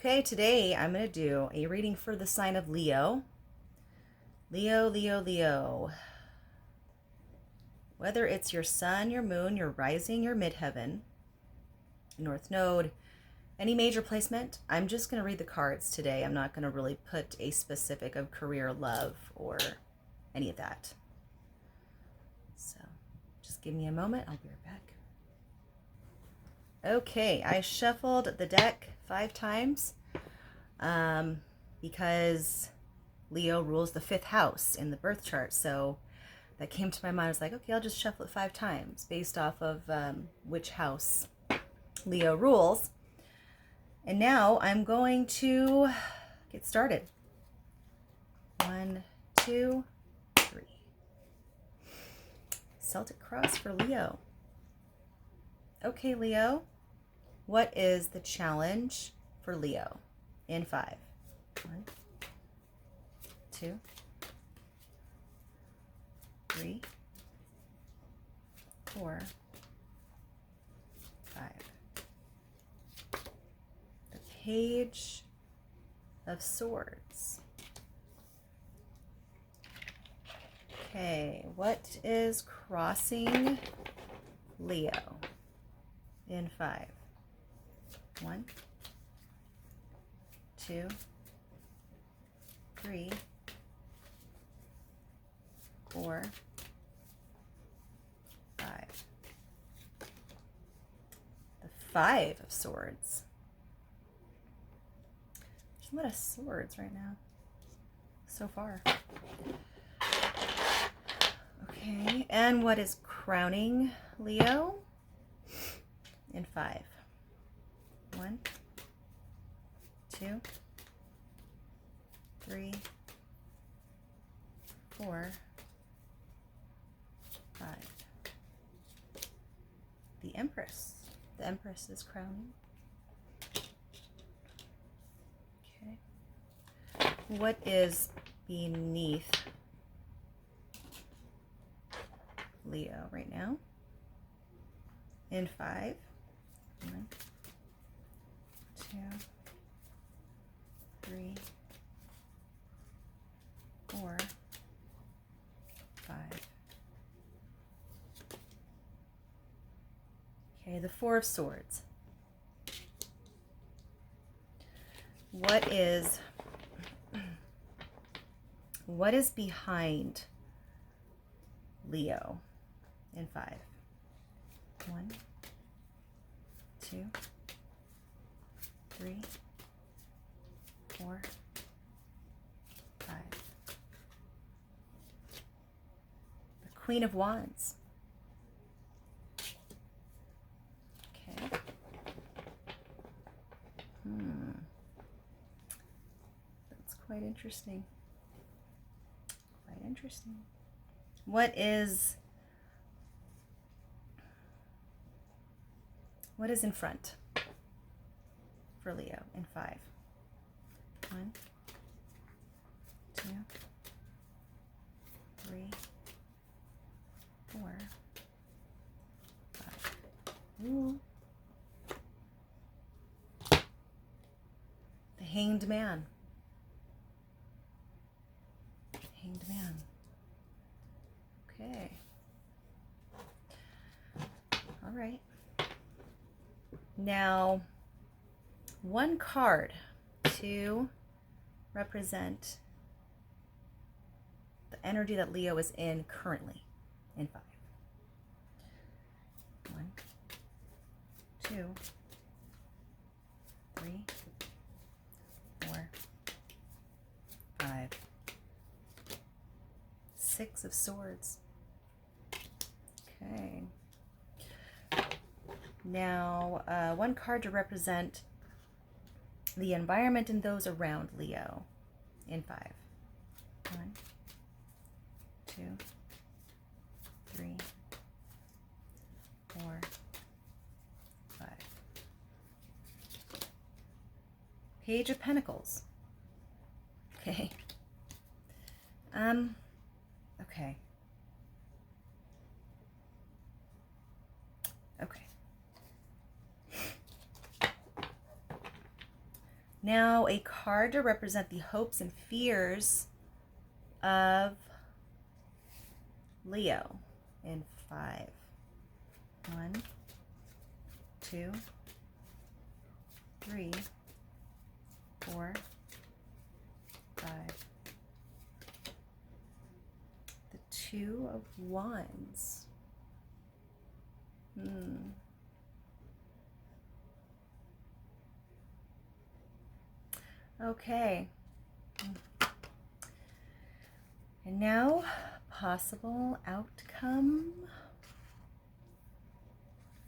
Okay, today I'm going to do a reading for the sign of Leo. Leo, Leo, Leo. Whether it's your sun, your moon, your rising, your midheaven, north node, any major placement, I'm just going to read the cards today. I'm not going to really put a specific of career, love, or any of that. So just give me a moment. I'll be right back. Okay, I shuffled the deck 5 times because Leo rules the 5th house in the birth chart. So that came to my mind. I was like, okay, I'll just shuffle it 5 times based off of which house Leo rules. And now I'm going to get started. 1, 2, 3. Celtic cross for Leo. Okay, Leo. What is the challenge for Leo in 5? 1, 2, 3, 4, 5. The Page of Swords. Okay, what is crossing Leo in 5? 1, 2, 3, 4, 5. The 5 of Swords. There's a lot of swords right now, so far. Okay, and what is crowning Leo in 5? 1, 2, 3, 4, 5. The Empress. The Empress is crowning. Okay. What is beneath Leo right now in 5? 1, 2, 3, 4, 5. Okay, the 4 of Swords. What is behind Leo in 5? 1, 2, 3, 4, 5. The Queen of Wands. Okay. That's quite interesting. Quite interesting. What is in front for Leo in 5? 1, 2, 3, 4, 5. Ooh. The Hanged Man. Hanged Man. Okay. All right. Now, one card to represent the energy that Leo is in currently in 5. 1, 2, 3, 4, 5. 6 of Swords. Okay. Now, one card to represent the environment and those around Leo in 5. 1, 2, 3, 4, 5. Page of Pentacles. Okay. Okay. Okay. Now a card to represent the hopes and fears of Leo in 5. 1, 2, 3, 4, 5. The 2 of Wands. Okay. And now, possible outcome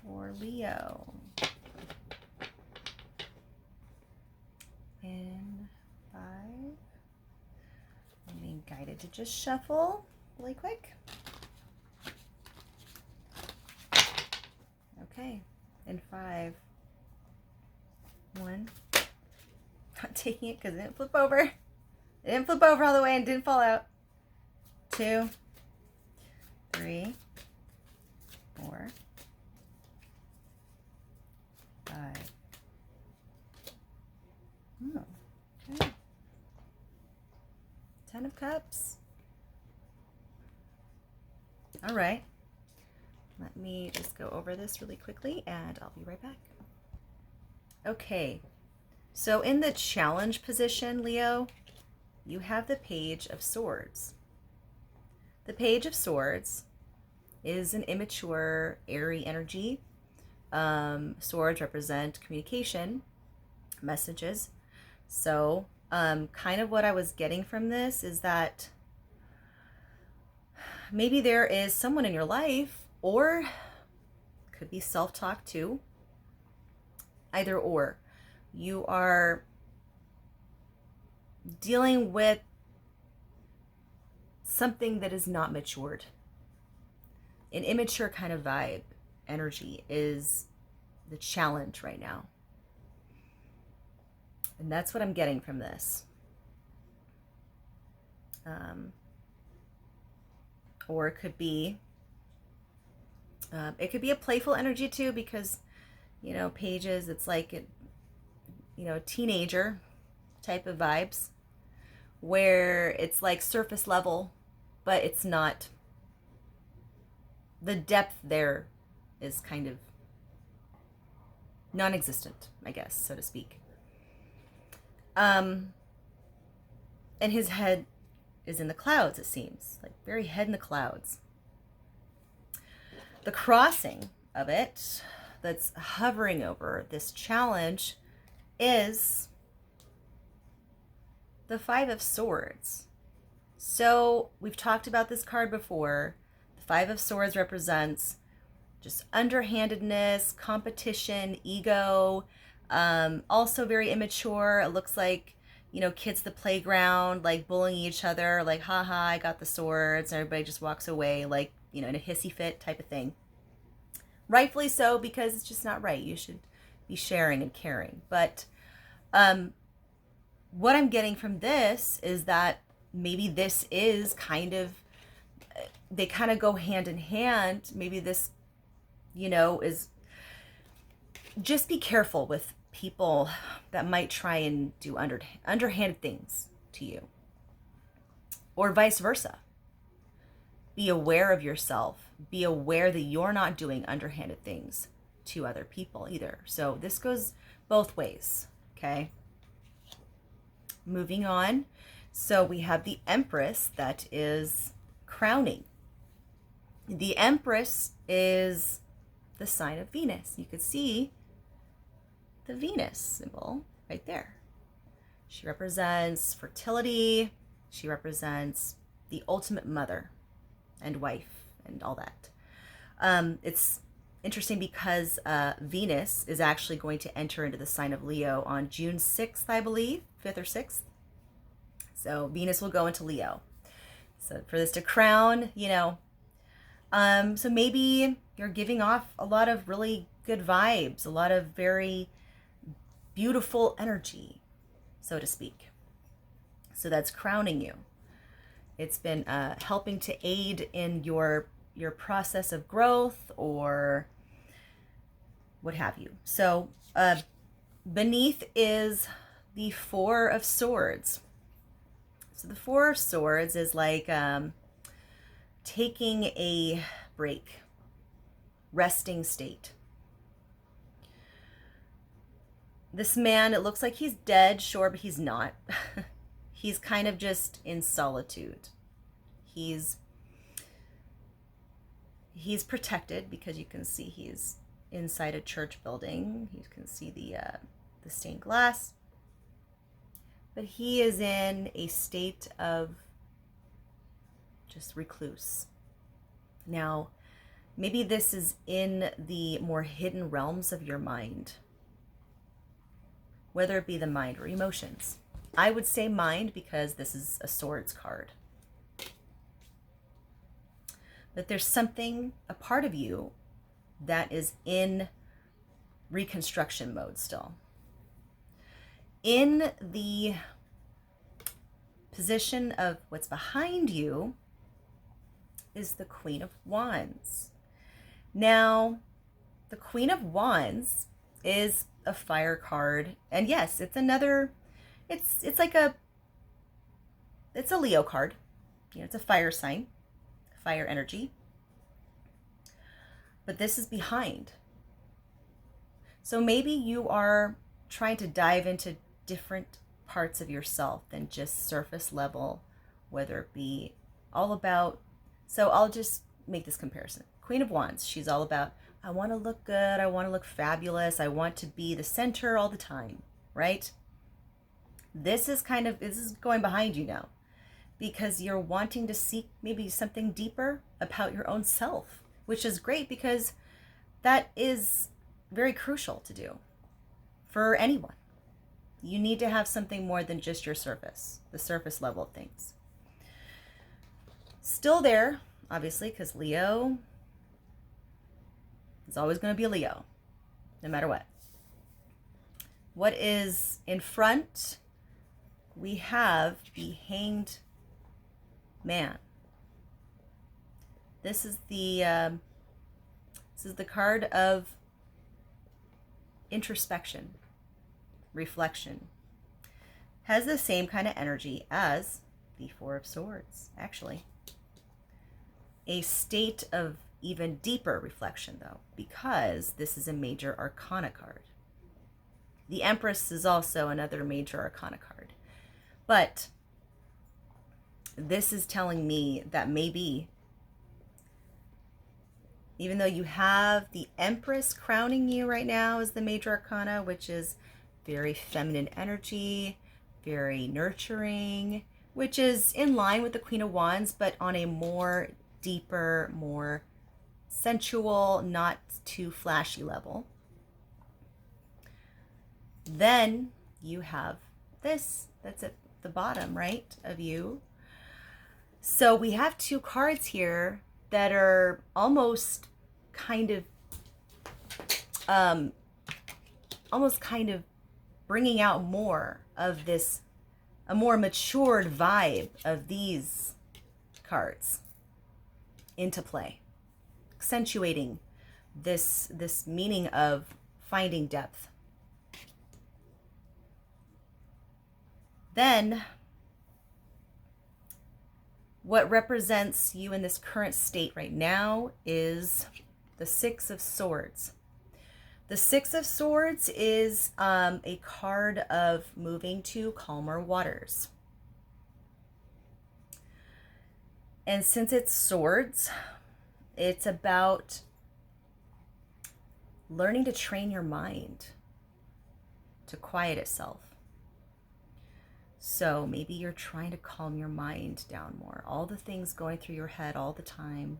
for Leo. In 5. I'm being guided to just shuffle really quick. Okay. In 5. 1. Not taking it because it didn't flip over. It didn't flip over all the way and didn't fall out. 2, 3, 4, 5. Oh, okay. 10 of Cups. All right. Let me just go over this really quickly and I'll be right back. Okay. So in the challenge position, Leo, you have the Page of Swords. The Page of Swords is an immature, airy energy. Swords represent communication, messages. So kind of what I was getting from this is that maybe there is someone in your life, or could be self-talk too, either or. You are dealing with something that is not matured. An immature kind of vibe, energy is the challenge right now. And that's what I'm getting from this. Or it could be a playful energy too, because, you know, pages, it's like, a teenager type of vibes where it's like surface level, but it's not. The depth there is kind of non-existent, I guess, so to speak. And his head is in the clouds, it seems. Like very head in the clouds. The crossing of it that's hovering over this challenge is the 5 of Swords. So we've talked about this card before. The 5 of Swords represents just underhandedness, competition, ego, also very immature. It looks like, kids at the playground, like bullying each other, like, haha, I got the swords, and everybody just walks away, like, in a hissy fit type of thing. Rightfully so, because it's just not right. You should be sharing and caring. But what I'm getting from this is that maybe this is they kind of go hand in hand. Maybe this, is, just be careful with people that might try and do underhanded things to you, or vice versa. Be aware of yourself. Be aware that you're not doing underhanded things to other people either. So this goes both ways, okay? Moving on. So we have the Empress that is crowning. The Empress is the sign of Venus. You could see the Venus symbol right there. She represents fertility. She represents the ultimate mother and wife and all that. It's interesting because Venus is actually going to enter into the sign of Leo on June 6th, I believe, 5th or 6th. So Venus will go into Leo. So for this to crown, so maybe you're giving off a lot of really good vibes, a lot of very beautiful energy, so to speak. So that's crowning you. It's been helping to aid in your process of growth or what have you. So beneath is the Four of Swords. So the Four of Swords is like taking a break, resting state. This man, it looks like he's dead, sure, but he's not. He's kind of just in solitude. He's protected because you can see he's inside a church building. You can see the stained glass. But he is in a state of just recluse. Now, maybe this is in the more hidden realms of your mind, whether it be the mind or emotions. I would say mind because this is a swords card. But there's something, a part of you that is in reconstruction mode still. In the position of what's behind you is the Queen of Wands. Now, the Queen of Wands is a fire card. And yes, it's another, it's a Leo card. You know, it's a fire sign, fire energy. But this is behind. So maybe you are trying to dive into different parts of yourself than just surface level, whether it be all about, so I'll just make this comparison. Queen of Wands, she's all about, I want to look good, I want to look fabulous, I want to be the center all the time, right? This is going behind you now because you're wanting to seek maybe something deeper about your own self, which is great because that is very crucial to do for anyone. You need to have something more than just your surface, the surface level of things. Still there, obviously, because Leo is always going to be a Leo, no matter what. What is in front? We have the Hanged Man. This is the card of introspection, reflection. Has the same kind of energy as the Four of Swords, actually. A state of even deeper reflection, though, because this is a major arcana card. The Empress is also another major arcana card. But this is telling me that maybe, even though you have the Empress crowning you right now as the major arcana, which is very feminine energy, very nurturing, which is in line with the Queen of Wands, but on a more deeper, more sensual, not too flashy level. Then you have this, that's at the bottom, right, of you. So we have two cards here that are almost kind of bringing out more of this, a more matured vibe of these cards into play, accentuating this meaning of finding depth. Then what represents you in this current state right now is the Six of Swords. The Six of Swords is a card of moving to calmer waters. And since it's swords, it's about learning to train your mind to quiet itself. So maybe you're trying to calm your mind down more. All the things going through your head all the time,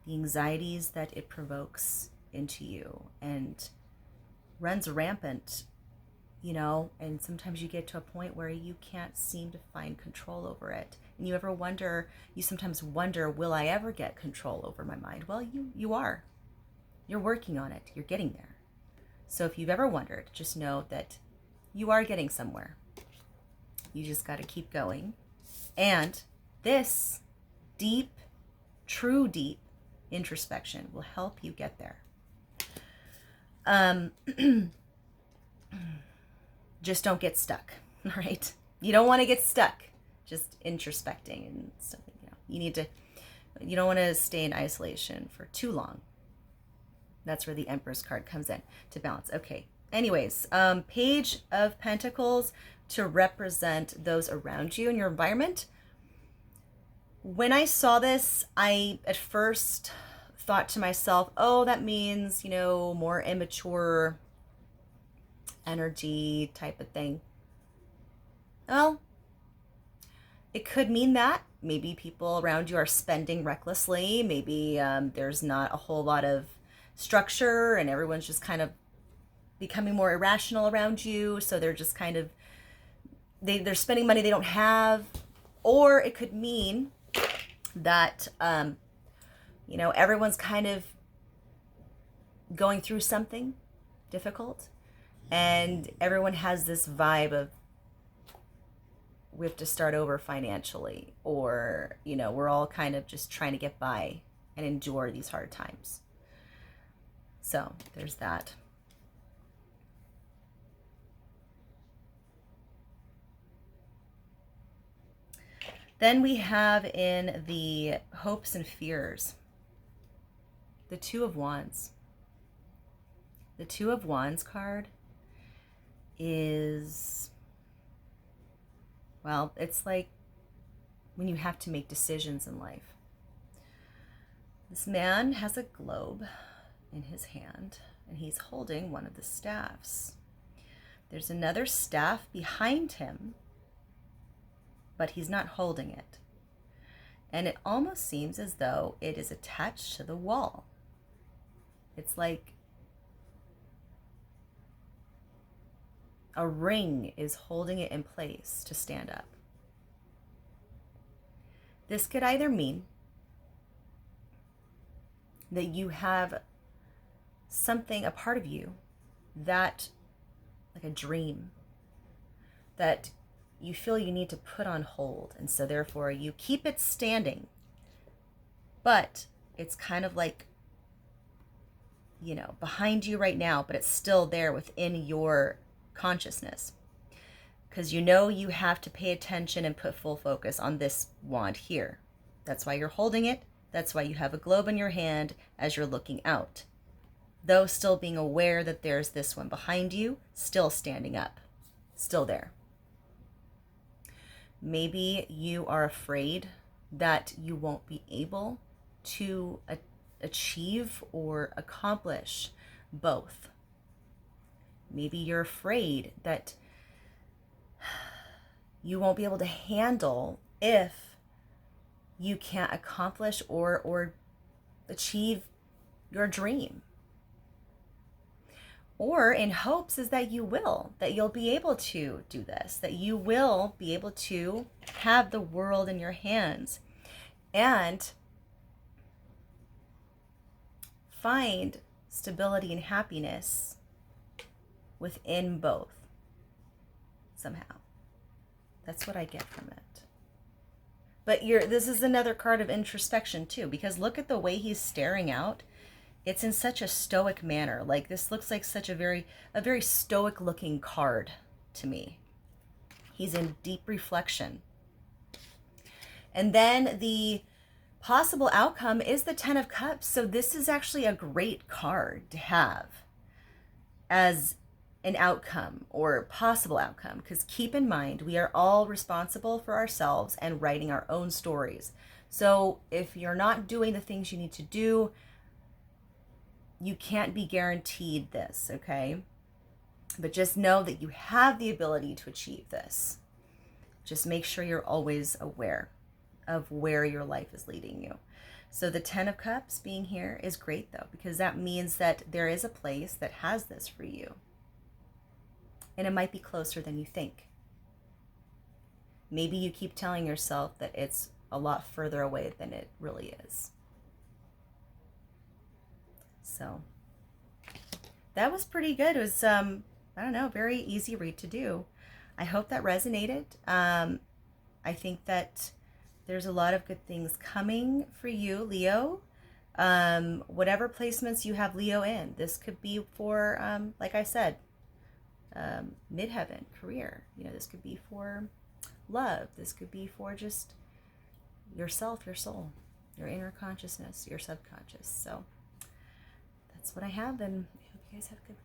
the anxieties that it provokes into you and runs rampant, you know, and sometimes you get to a point where you can't seem to find control over it. And you sometimes wonder, will I ever get control over my mind? Well, you are. You're working on it. You're getting there. So if you've ever wondered, just know that you are getting somewhere. You just got to keep going. And this deep, true deep introspection will help you get there. just don't get stuck, right? You don't want to get stuck just introspecting and stuff. You don't want to stay in isolation for too long. That's where the Empress card comes in to balance. Okay. Anyways, Page of Pentacles to represent those around you in your environment. When I saw this, I at first thought to myself, oh, that means, more immature energy type of thing. Well, it could mean that. Maybe people around you are spending recklessly. Maybe there's not a whole lot of structure and everyone's just kind of becoming more irrational around you. So they're just kind of, they're spending money they don't have. Or it could mean that, everyone's kind of going through something difficult. And everyone has this vibe of, we have to start over financially, or, we're all kind of just trying to get by and endure these hard times. So there's that. Then we have in the hopes and fears, the Two of Wands. The Two of Wands card is, well, it's like when you have to make decisions in life. This man has a globe in his hand, and he's holding one of the staffs. There's another staff behind him, but he's not holding it. And it almost seems as though it is attached to the wall. It's like a ring is holding it in place to stand up. This could either mean that you have something, a part of you, that, like a dream, that you feel you need to put on hold. And so therefore you keep it standing, but it's kind of like, behind you right now, but it's still there within your consciousness. Because you have to pay attention and put full focus on this wand here. That's why you're holding it. That's why you have a globe in your hand as you're looking out. Though still being aware that there's this one behind you, still standing up, still there. Maybe you are afraid that you won't be able to achieve or accomplish both. Maybe you're afraid that you won't be able to handle if you can't accomplish or achieve your dream. Or in hopes is that you'll be able to do this, that you will be able to have the world in your hands and find stability and happiness within both somehow. That's what I get from it. But this is another card of introspection too, because look at the way he's staring out. It's in such a stoic manner. Like, this looks like such a very stoic looking card to me. He's in deep reflection. And then the possible outcome is the Ten of Cups. So this is actually a great card to have as an outcome or possible outcome, because keep in mind, we are all responsible for ourselves and writing our own stories. So if you're not doing the things you need to do, you can't be guaranteed this, okay? But just know that you have the ability to achieve this. Just make sure you're always aware of where your life is leading you. So the Ten of Cups being here is great though, because that means that there is a place that has this for you. And it might be closer than you think. Maybe you keep telling yourself that it's a lot further away than it really is. So that was pretty good. It was, I don't know, very easy read to do. I hope that resonated. I think that there's a lot of good things coming for you, Leo. Whatever placements you have Leo in, this could be for, like I said, midheaven, career. This could be for love. This could be for just yourself, your soul, your inner consciousness, your subconscious. So that's what I have, and I hope you guys have a good